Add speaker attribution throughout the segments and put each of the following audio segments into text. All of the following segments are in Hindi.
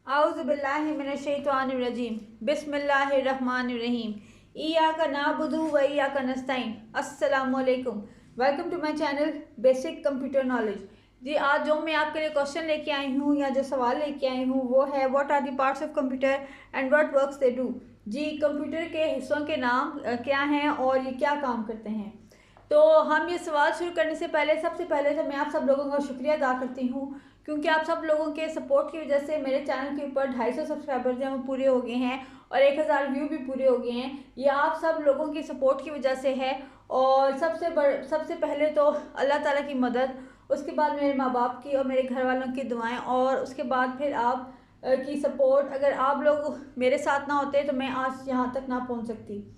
Speaker 1: आउज़ुबिल्लाहिमिनश्शैतानिर्रजीम बिस्मिल्लाहिर्रहमानिर्रहीम इय्याका नअबुदु व इय्याका नस्तईन। अस्सलामु अलैकुम। Welcome to my channel basic computer knowledge. जी, आज जो मैं आपके लिए क्वेश्चन लेके आई हूँ या जो सवाल लेके आई हूँ वो है what are the parts of computer and what works they do. जी, कंप्यूटर के हिस्सों के नाम क्या हैं और ये क्या काम करते हैं। तो हम ये सवाल शुरू करने से पहले सबसे पहले तो मैं आप सब लोगों का शुक्रिया अदा करती हूँ, क्योंकि आप सब लोगों के सपोर्ट की वजह से मेरे चैनल के ऊपर 250 सब्सक्राइबर्स हैं वो पूरे हो गए हैं और 1000 व्यू भी पूरे हो गए हैं। ये आप सब लोगों की सपोर्ट की वजह से है। और सबसे पहले तो अल्लाह ताला की मदद, उसके बाद मेरे माँ बाप की और मेरे घर वालों की दुआएं, और उसके बाद फिर आप की सपोर्ट। अगर आप लोग मेरे साथ ना होते तो मैं आज यहाँ तक ना पहुँच सकती।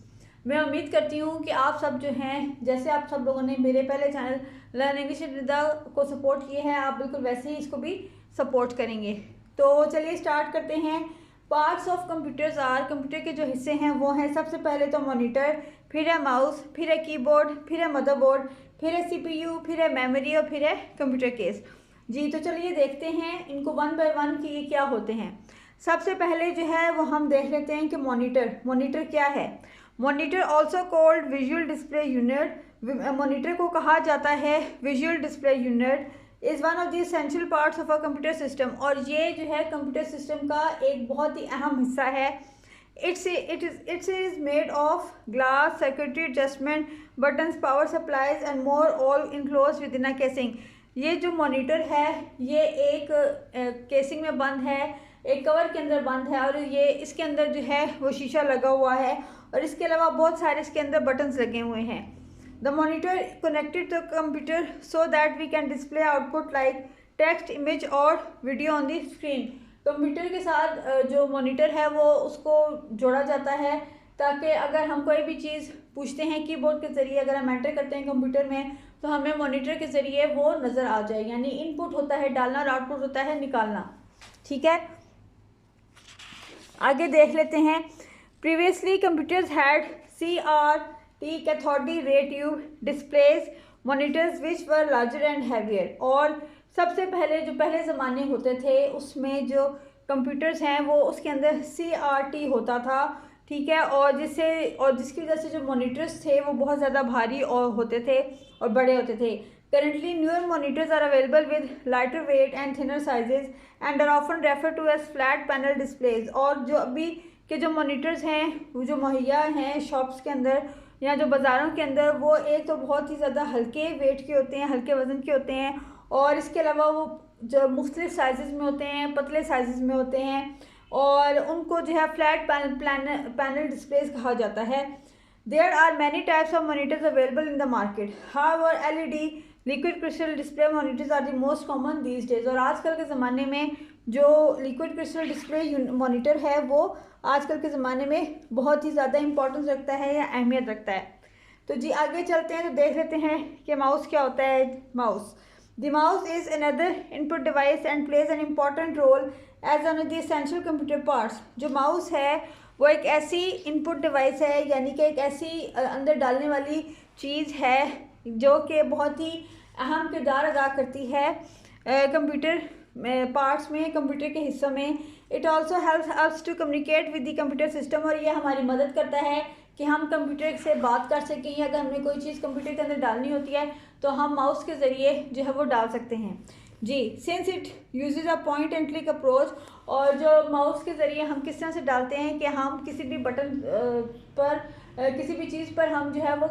Speaker 1: मैं उम्मीद करती हूँ कि आप सब जो हैं, जैसे आप सब लोगों ने मेरे पहले channel learn English with Nida को सपोर्ट किया है, आप बिल्कुल वैसे ही इसको भी सपोर्ट करेंगे। तो चलिए स्टार्ट करते हैं। Parts of computers are, computer के जो हिस्से हैं वो हैं सबसे पहले तो मॉनिटर, फिर है माउस, फिर है कीबोर्ड, फिर है मदरबोर्ड, फिर है सीपीयू, फिर है मेमोरी और फिर है कंप्यूटर केस। जी, तो चलिए देखते हैं इनको वन बाय वन कि ये क्या होते हैं। सबसे पहले जो है वो हम देख लेते हैं कि मॉनिटर क्या है। Monitor also called visual display unit, monitor को कहा जाता है visual display unit, is one of the essential parts of a computer system. और ये जो है कंप्यूटर सिस्टम का एक बहुत ही अहम हिस्सा है। It's is made of glass, circuitry adjustment, buttons, power supplies and more, all enclose with in a casing. ये जो मॉनिटर है ये एक केसिंग में बंद है, एक कवर के अंदर बंद है, और ये इसके अंदर जो है वो शीशा लगा हुआ है और इसके अलावा बहुत सारे इसके अंदर बटन्स लगे हुए हैं। The monitor connected to computer so that we can display output like text, image और video on the screen. Computer के साथ जो मॉनिटर है वो उसको जोड़ा जाता है ताकि अगर हम कोई भी चीज़ पूछते हैं कीबोर्ड के ज़रिए, अगर हम एंटर करते हैं कंप्यूटर में तो हमें मॉनिटर के ज़रिए वो नज़र आ जाए। यानी इनपुट होता है डालना और आउटपुट होता है निकालना। ठीक है, आगे देख लेते हैं। Previously computers had CRT cathode ray tube displace monitors which were larger and heavier. और सबसे पहले जो पहले ज़माने होते थे उसमें जो कंप्यूटर्स हैं वो उसके अंदर CRT होता था। ठीक है, और जिसकी वजह से जो मॉनिटर्स थे वो बहुत ज़्यादा भारी और होते थे और बड़े होते थे। Currently, newer monitors are available with lighter weight and thinner sizes and are often referred to as flat panel displays। और जो अभी के जो मॉनिटर्स हैं वो जो मुहैया हैं शॉप्स के अंदर या जो बाज़ारों के अंदर, वो एक तो बहुत ही ज़्यादा हल्के वेट के होते हैं, हल्के वज़न के होते हैं, और इसके अलावा वो जो मुख्तलिफ साइज़ में होते हैं, पतले साइज़ में होते हैं, और उनको जो है फ्लैट पैनल डिस्प्लेस कहा जाता है। There are many types of monitors available in the market. However, LED liquid crystal display monitors are the most common these days. और आजकल के ज़माने में जो लिक्विड क्रिस्टल डिस्प्ले मॉनिटर है वो आजकल के ज़माने में बहुत ही ज़्यादा इंपॉर्टेंस रखता है या अहमियत रखता है। तो जी आगे चलते हैं तो देख लेते हैं कि माउस क्या होता है। The mouse is another input device and plays an important role as one of the essential computer parts. जो माउस है वो एक ऐसी इनपुट डिवाइस है, यानी कि एक ऐसी अंदर डालने वाली चीज़ है जो कि बहुत ही अहम किरदार अदा करती है कंप्यूटर पार्ट्स में, कंप्यूटर के हिस्सों में। It also helps us to communicate with the computer system. और ये हमारी मदद करता है कि हम कंप्यूटर से बात कर सकें, या अगर हमें कोई चीज़ कंप्यूटर के अंदर डालनी होती है तो हम माउस के ज़रिए जो है वो डाल सकते हैं। जी, since it uses a point and click approach. और जो माउस के ज़रिए हम किस तरह से डालते हैं कि हम किसी भी बटन पर किसी भी चीज़ पर हम जो है वो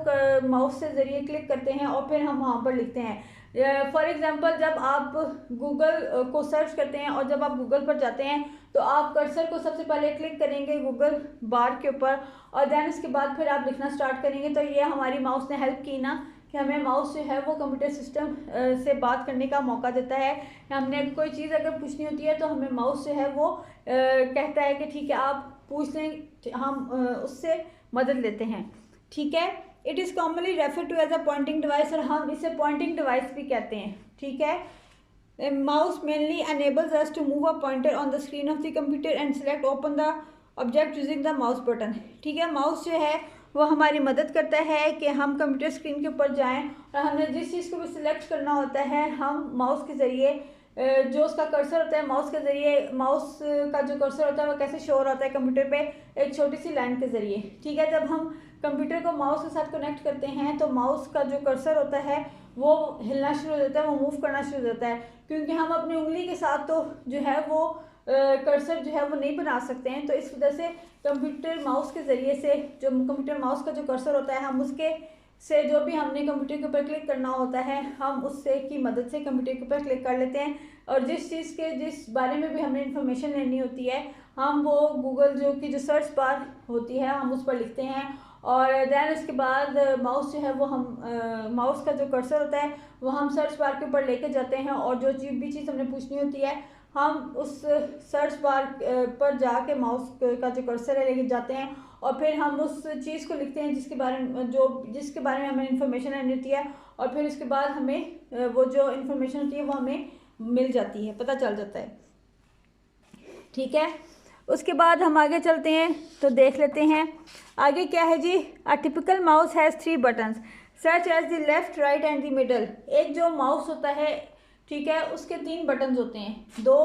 Speaker 1: माउस से ज़रिए क्लिक करते हैं और फिर हम वहाँ पर लिखते हैं। फॉर एग्ज़ाम्पल, जब आप गूगल को सर्च करते हैं और जब आप गूगल पर जाते हैं तो आप कर्सर को सबसे पहले क्लिक करेंगे गूगल बार के ऊपर, और दैन उसके बाद फिर आप लिखना स्टार्ट करेंगे। तो ये हमारी माउस ने हेल्प की ना कि हमें माउस जो है वो कंप्यूटर सिस्टम से बात करने का मौका देता है। हमने कोई चीज़ अगर पूछनी होती है तो हमें माउस जो है वो कहता है कि ठीक है आप पूछ लें, हम उससे मदद लेते हैं। ठीक है, it is commonly refer to as a pointing device, और हम इसे पॉइंटिंग डिवाइस भी कहते हैं। ठीक है, mouse mainly enables us to move a pointer on the screen of the computer and select open the object using the mouse button। ठीक है, माउस जो है वो हमारी मदद करता है कि हम कंप्यूटर स्क्रीन के ऊपर जाएं और हमने जिस चीज़ को भी सिलेक्ट करना होता है हम माउस के ज़रिए जो उसका कर्सर होता है माउस के ज़रिए, माउस का जो कर्सर होता है वो कैसे शो हो रहा है कंप्यूटर पे, एक छोटी सी लाइन के ज़रिए। ठीक है, जब हम कंप्यूटर को माउस के साथ कनेक्ट करते हैं तो माउस का जो कर्सर होता है वो हिलना शुरू हो जाता है, वो मूव करना शुरू हो जाता है, क्योंकि हम अपनी उंगली के साथ तो जो है वो कर्सर जो है वो नहीं बना सकते हैं। तो इस वजह से कंप्यूटर माउस के ज़रिए से, जो कंप्यूटर माउस का जो कर्सर होता है, हम उसके से जो भी हमने कंप्यूटर के ऊपर क्लिक करना होता है हम उससे की मदद से कंप्यूटर के ऊपर क्लिक कर लेते हैं, और जिस बारे में भी हमें इंफॉर्मेशन लेनी होती है हम वो गूगल जो कि जो सर्च बार होती है हम उस पर लिखते हैं, और दैन उसके बाद माउस जो है वो हम माउस का जो कर्सर होता है वो हम सर्च बार के ऊपर लेके जाते हैं, और जो भी चीज़ हमने पूछनी होती है हम उस सर्च बार पर जाके माउस का जो कर्सर है लेके जाते हैं, और फिर हम उस चीज़ को लिखते हैं जिसके बारे में हमें इंफॉर्मेशन लेनी होती है, और फिर उसके बाद हमें वो जो इंफॉर्मेशन होती है वो हमें मिल जाती है, पता चल जाता है। ठीक है, उसके बाद हम आगे चलते हैं तो देख लेते हैं आगे क्या है जी। A typical mouse has 3 buttons such as the left, right and the middle. एक जो माउस होता है, ठीक है, उसके 3 बटन्स होते हैं, 2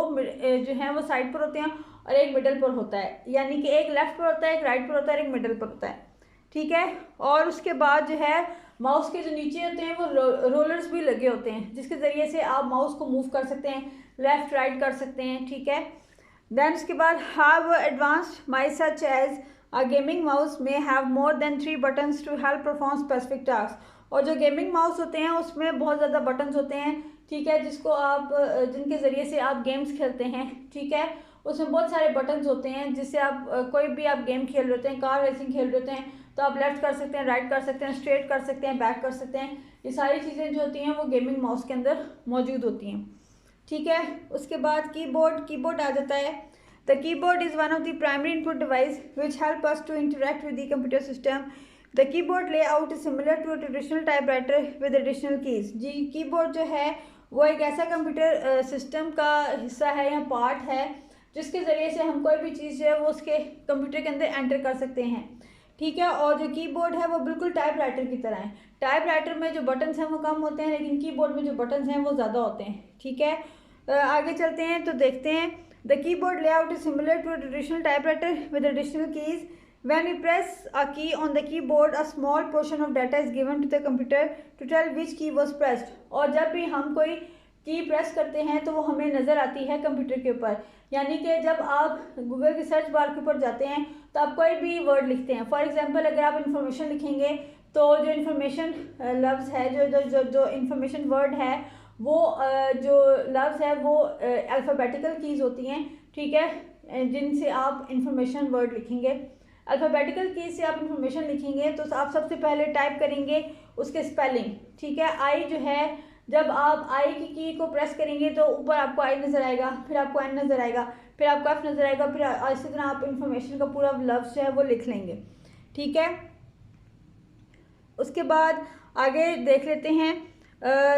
Speaker 1: जो हैं वो साइड पर होते हैं और एक मिडल पर होता है, यानी कि एक लेफ्ट पर होता है, एक राइट पर होता है, एक मिडल पर होता है। ठीक है, और उसके बाद जो है माउस के जो नीचे होते हैं वो रोलर्स भी लगे होते हैं, जिसके ज़रिए से आप माउस को मूव कर सकते हैं, लेफ़्ट राइट कर सकते हैं। ठीक है, देन उसके बाद have advanced mice such as a gaming mouse में have more than 3 buttons to help perform specific task. और जो गेमिंग माउस होते हैं उसमें बहुत ज़्यादा बटन्स होते हैं, ठीक है, जिनके ज़रिए से आप गेम्स खेलते हैं। ठीक है, उसमें बहुत सारे बटन्स होते हैं जिससे आप कोई भी आप गेम खेल रहे होते हैं, कार रेसिंग खेल रहे होते हैं तो आप लेफ्ट कर सकते हैं, राइट कर सकते हैं, स्ट्रेट कर सकते हैं, बैक कर सकते हैं। ये सारी चीज़ें जो होती हैं वो गेमिंग माउस के अंदर मौजूद होती हैं। ठीक है, उसके बाद कीबोर्ड आ जाता है। The keyboard is one of the primary input device which help us to interact with the computer system. The keyboard layout is similar to a traditional typewriter with additional keys. जी, कीबोर्ड जो है वो एक ऐसा कंप्यूटर सिस्टम का हिस्सा है या पार्ट है जिसके ज़रिए से हम कोई भी चीज़ है वो उसके कंप्यूटर के अंदर एंटर कर सकते हैं। ठीक है, और जो कीबोर्ड है वो बिल्कुल टाइपराइटर की तरह है। टाइपराइटर में जो बटन्स हैं वो कम होते हैं, लेकिन कीबोर्ड में जो बटन्स हैं वो ज़्यादा होते हैं। ठीक है, आगे चलते हैं तो देखते हैं। The keyboard layout is similar to traditional typewriter with additional keys. When we press a key on the keyboard, a small portion of data is given to the computer to tell which key was pressed. और जब भी हम कोई की प्रेस करते हैं तो वो हमें नज़र आती है कंप्यूटर के ऊपर, यानी कि जब आप गूगल के सर्च बार के ऊपर जाते हैं तो आप कोई भी वर्ड लिखते हैं। फॉर एग्जांपल अगर आप इंफॉर्मेशन लिखेंगे तो जो इन्फॉर्मेशन लफ्ज़ है, जो इन्फॉर्मेशन वर्ड है वो जो लफ्ज़ है वो अल्फ़ाबेटिकल कीज़ होती हैं। ठीक है, जिनसे आप इंफॉर्मेशन वर्ड लिखेंगे। अल्फ़ाबेटिकल की से आप इंफॉर्मेशन लिखेंगे तो आप सबसे पहले टाइप करेंगे उसके स्पेलिंग। ठीक है, आई जो है, जब आप आई की को प्रेस करेंगे तो ऊपर आपको आई नज़र आएगा, फिर आपको एन नज़र आएगा, फिर आपको एफ नज़र आएगा, फिर इसी तरह आप इंफॉर्मेशन का पूरा लफ्ज़ जो है वो लिख लेंगे। ठीक है, उसके बाद आगे देख लेते हैं।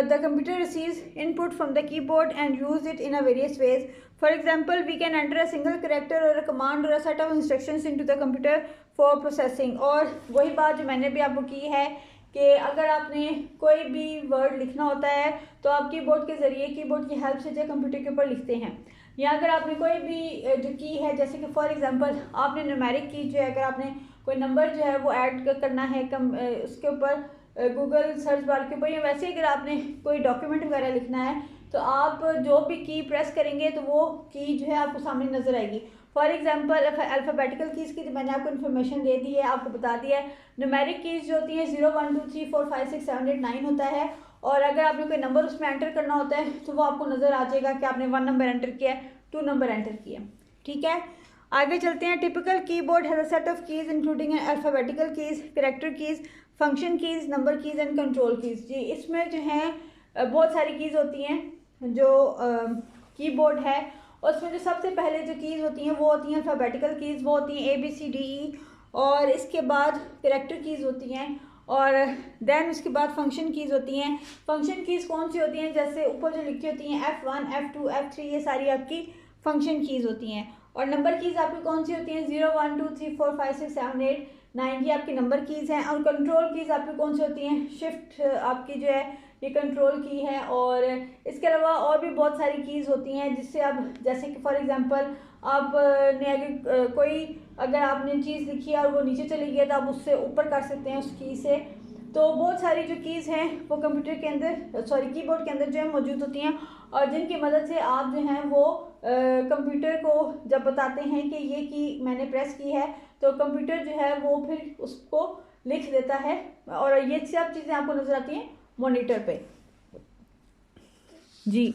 Speaker 1: The computer receives input from the keyboard and use it in a various ways. For example, we can enter a single character or a command or a set of instructions into the computer for processing. और वही बात जो मैंने भी आपको की है कि अगर आपने कोई भी वर्ड लिखना होता है तो आप कीबोर्ड के ज़रिए, कीबोर्ड की हेल्प से जो कंप्यूटर के ऊपर लिखते हैं, या अगर आपने कोई भी जो की है, जैसे कि फॉर एग्जांपल आपने न्यूमेरिक की जो है, अगर आपने कोई नंबर जो है वो ऐड करना है उसके ऊपर गूगल सर्च बार के ऊपर, या वैसे अगर आपने कोई डॉक्यूमेंट वगैरह लिखना है तो आप जो भी की प्रेस करेंगे तो वो की जो है आपको सामने नज़र आएगी। फॉर एग्जांपल अल्फ़ाबेटिकल कीज़ की मैंने आपको इन्फॉर्मेशन दे दी है, आपको बता दिया है। न्यूमेरिक कीज़ जो होती हैं 0 1 2 3 4 5 6 7 8 9 होता है, और अगर आपने कोई नंबर उसमें एंटर करना होता है तो वो आपको नज़र आ जाएगा कि आपने 1 नंबर एंटर किया है, 2 नंबर एंटर किया। ठीक है, आगे चलते हैं। Typical keyboard has a set of keys including alphabetical keys, character keys, function keys, number keys and control keys. जी, इसमें जो है बहुत सारी कीज़ होती हैं जो कीबोर्ड है, और उसमें जो सबसे पहले जो कीज़ होती हैं वो होती हैं अल्फ़ाबेटिकल कीज़, वो होती हैं ABCDE, और इसके बाद कैरेक्टर कीज़ होती हैं, और देन उसके बाद फंक्शन कीज़ होती हैं। फंक्शन कीज़ कौन सी होती हैं, जैसे ऊपर जो लिखी होती हैं F1 F2 F3, ये सारी आपकी फंक्शन कीज़ होती हैं। और नंबर कीज़ आपकी कौन सी होती हैं, 0 1 2 3 4 5 6 7 8 9, ये आपकी नंबर कीज़ हैं। और कंट्रोल कीज़ आपकी कौन सी होती हैं, शिफ्ट आपकी जो है ये कंट्रोल की है। और इसके अलावा और भी बहुत सारी कीज़ होती हैं जिससे आप, जैसे कि फॉर एग्जांपल आप ने अगर कोई अगर आपने चीज़ लिखी है और वो नीचे चली गई तो आप उससे ऊपर कर सकते हैं उस की से। तो बहुत सारी जो कीज़ हैं वो कंप्यूटर के अंदर, सॉरी कीबोर्ड के अंदर जो है मौजूद होती हैं, और जिनकी मदद से आप जो हैं वो कंप्यूटर को जब बताते हैं कि ये की मैंने प्रेस की है तो कंप्यूटर जो है वो फिर उसको लिख देता है। और ये सब चीज़ें आपको नज़र आती हैं मॉनिटर पे जी।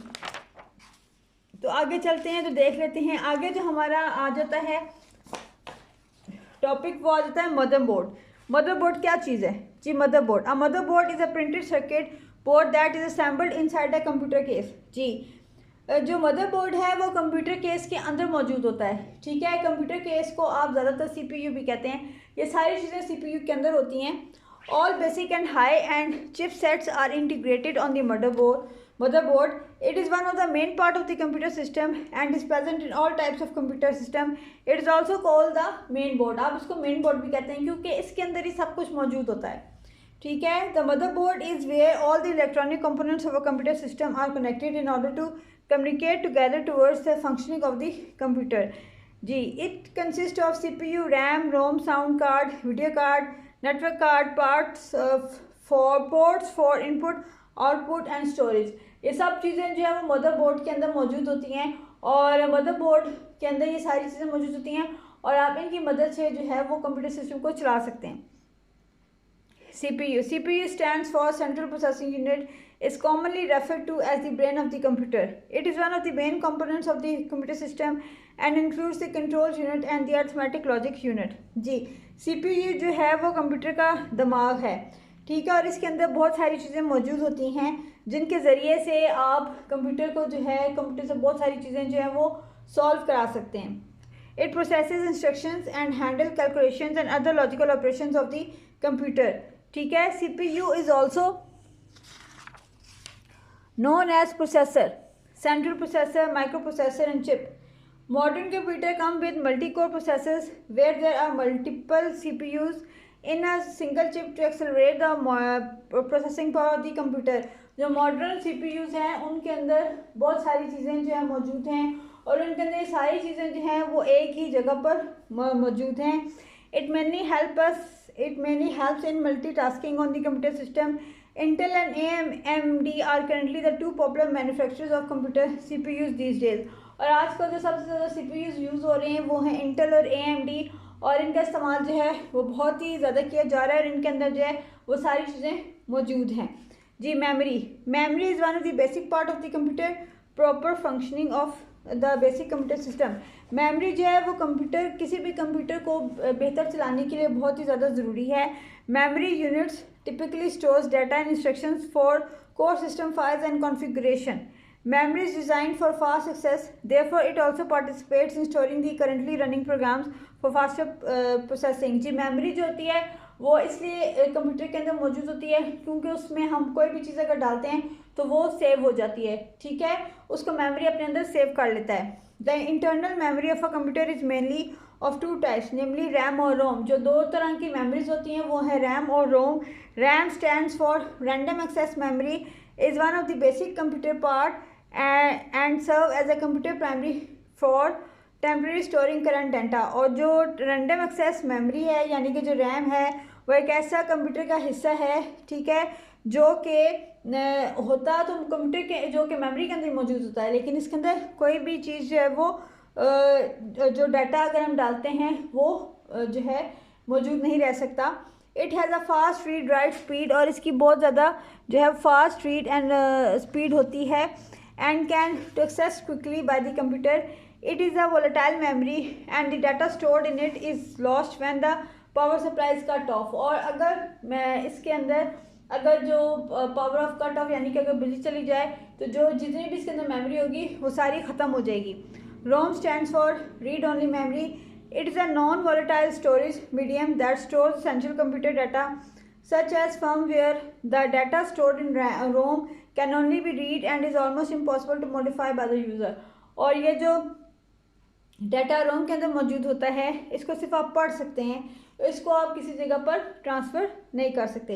Speaker 1: तो आगे चलते हैं तो देख लेते हैं। आगे जो हमारा आ जाता है टॉपिक वो आ जाता है मदरबोर्ड। मदरबोर्ड क्या चीज़ है जी? Motherboard, a motherboard is a printed circuit board that is assembled inside a computer case जी। जो मदरबोर्ड है वो कंप्यूटर केस के अंदर मौजूद होता है, ठीक है। कंप्यूटर केस को आप ज़्यादातर सीपीयू भी कहते हैं। ये सारी चीज़ें सीपीयू के अंदर होती हैं। All basic and high end chipsets are integrated on the motherboard. It is one of the main part of the computer system and is present in all types of computer system. It is also called the main board. आप इसको मेन बोर्ड भी कहते हैं क्योंकि इसके अंदर ही सब कुछ मौजूद होता है, ठीक है। The motherboard is where all the electronic components of a computer system are connected in order to communicate together towards the functioning of the computer जी। It consists of CPU, RAM, ROM, sound card, video card, network card, ports for input, output and storage. ये सब चीज़ें जो है वो मदरबोर्ड के अंदर मौजूद होती हैं, और मदरबोर्ड के अंदर ये सारी चीज़ें मौजूद होती हैं और आप इनकी मदद से जो है वो कंप्यूटर सिस्टम को चला सकते हैं। CPU stands for Central Processing Unit, is commonly referred to as the brain of the computer. It is one of the main components of the computer system and includes the control unit and the arithmetic logic unit ji. CPU जो है वो कंप्यूटर का दिमाग है, ठीक है। और इसके अंदर बहुत सारी चीज़ें मौजूद होती हैं जिनके ज़रिए से आप कंप्यूटर को जो है कंप्यूटर से बहुत सारी चीज़ें जो हैं वो सॉल्व करा सकते हैं। It processes instructions and handle calculations and other logical operations of the computer, ठीक है। CPU is also known as processor, central processor, microprocessor and chip. Modern computer come with multi-core processors where there are multiple CPUs in a single chip to accelerate the processing power of the computer. जो मॉडर्न CPUs हैं उनके अंदर बहुत सारी चीज़ें जो है मौजूद हैं और उनके अंदर सारी चीज़ें जो हैं वो एक ही जगह पर मौजूद हैं। It mainly helps in multitasking on the computer system. Intel and AMD are currently the two popular manufacturers of computer CPUs these days. और आजकल जो सबसे ज़्यादा CPUs यूज़ हो रहे हैं वो हैं Intel और AMD, और इनका इस्तेमाल जो है वो बहुत ही ज़्यादा किया जा रहा है और इनके अंदर जो है वो सारी चीज़ें मौजूद हैं जी। Memory is one of the basic part of the computer proper functioning of the basic computer system. Memory जो है वो कंप्यूटर किसी भी कंप्यूटर को बेहतर चलाने के लिए बहुत ही ज़्यादा ज़रूरी है। Memory units typically stores data and instructions for core system files and configuration. Memory is designed for fast access, therefore it also participates in storing the currently running programs for faster processing जी। मेमोरी जो होती है वो इसलिए कंप्यूटर के अंदर मौजूद होती है क्योंकि उसमें हम कोई भी चीज़ अगर डालते हैं तो वो सेव हो जाती है, ठीक है। उसको मेमोरी अपने अंदर सेव कर लेता है। The internal memory of a computer is mainly of two types, namely RAM और रोम। जो दो तरह की मेमोरीज होती हैं वो है रैम और ROM. RAM stands for random access memory, is one of the basic computer part and serve as a computer primary for temporary storing current data. और जो रैंडम एक्सेस मेमोरी है यानी कि जो रैम है वो एक ऐसा कंप्यूटर का हिस्सा है, ठीक है, जो कि होता तो कंप्यूटर के जो कि मेमोरी के अंदर मौजूद होता है, लेकिन इसके अंदर कोई भी चीज़ जो है वो जो डाटा अगर हम डालते हैं वो जो है मौजूद नहीं रह सकता। It has a fast read write speed, और इसकी बहुत ज़्यादा जो है फास्ट रीड एंड स्पीड होती है and can to access quickly by the computer. It is a volatile memory and the data stored in it is lost when the power supply is cut off. और अगर मैं इसके अंदर अगर जो पावर ऑफ कट ऑफ यानी कि अगर बिजली चली जाए तो जो जितनी भी इसके अंदर मेमोरी होगी वो सारी ख़त्म हो जाएगी। ROM stands for read only memory. It is a non-volatile storage medium that stores essential computer data such as firmware. The data stored in ROM can only be read and is almost impossible to modify by the user. और ये जो डाटा रोम के अंदर मौजूद होता है इसको सिर्फ आप पढ़ सकते हैं, इसको आप किसी जगह पर ट्रांसफ़र नहीं कर सकते।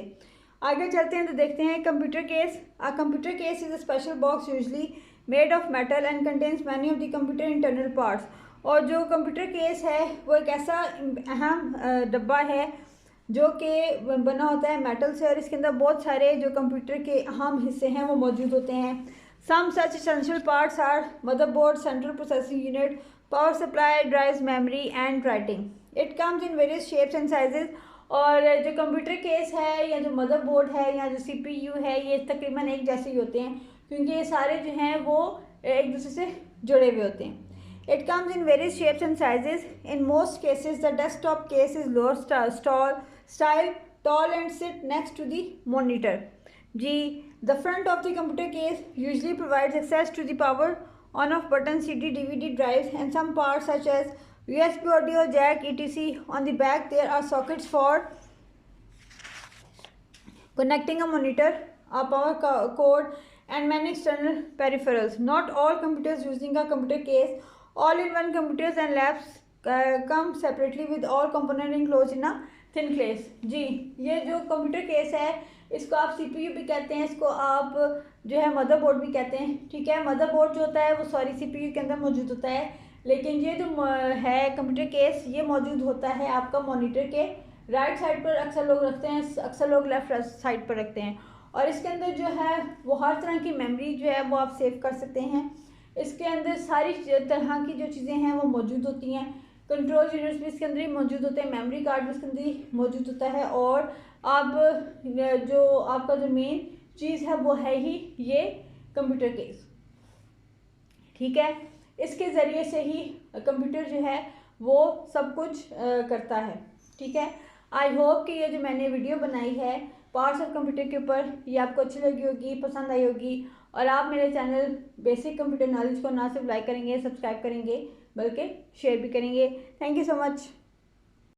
Speaker 1: आगे चलते हैं तो देखते हैं computer case. A computer case is a special box usually made of metal and contains many of the computer internal parts. और जो कंप्यूटर केस है वो एक ऐसा अहम डब्बा है जो कि बना होता है मेटल से, और इसके अंदर बहुत सारे जो कंप्यूटर के अहम हिस्से हैं वो मौजूद होते हैं। Some such essential parts are motherboard, central processing unit, power supply, drives, memory and writing. It comes in various shapes and sizes. और जो कंप्यूटर केस है या जो मदरबोर्ड है या जो CPU है ये तकरीबन एक जैसे ही होते हैं, क्योंकि ये सारे जो हैं वो एक दूसरे से जुड़े हुए होते हैं। It comes in various shapes and sizes. In most cases, the desktop case is lower style, tall and sit next to the monitor. G. The front of the computer case usually provides access to the power on-off button, CD, DVD drives, and some parts such as USB audio jack, etc. On the back, there are sockets for connecting a monitor, a power cord, and many external peripherals. Not all computers using a computer case all-in-one computers and labs come separately with all components enclosed in a thin case। जी, ये जो कंप्यूटर केस है इसको आप CPU भी कहते हैं, इसको आप जो है मदरबोर्ड भी कहते हैं। ठीक है, मदरबोर्ड जो होता है वो CPU के अंदर मौजूद होता है, लेकिन ये जो है कंप्यूटर केस ये मौजूद होता है आपका मॉनिटर के राइट साइड पर। अक्सर लोग रखते हैं, अक्सर लोग लेफ्ट साइड पर रखते हैं। और इसके अंदर जो है वो हर तरह की मेमोरी जो है वो आप सेव कर सकते हैं। इसके अंदर सारी तरह की जो चीज़ें हैं वो मौजूद होती हैं। कंट्रोल यूनिट्स भी इसके अंदर ही मौजूद होते हैं, मेमोरी कार्ड भी इसके अंदर ही मौजूद होता है। और अब जो आपका जो मेन चीज़ है वो है ही ये कंप्यूटर केस। ठीक है, इसके ज़रिए से ही कंप्यूटर जो है वो सब कुछ करता है। ठीक है, आई होप कि ये जो मैंने वीडियो बनाई है पार्ट्स ऑफ कंप्यूटर के ऊपर ये आपको अच्छी लगी होगी, पसंद आई होगी, और आप मेरे चैनल बेसिक कंप्यूटर नॉलेज को ना सिर्फ लाइक करेंगे, सब्सक्राइब करेंगे, बल्कि शेयर भी करेंगे। Thank you so much.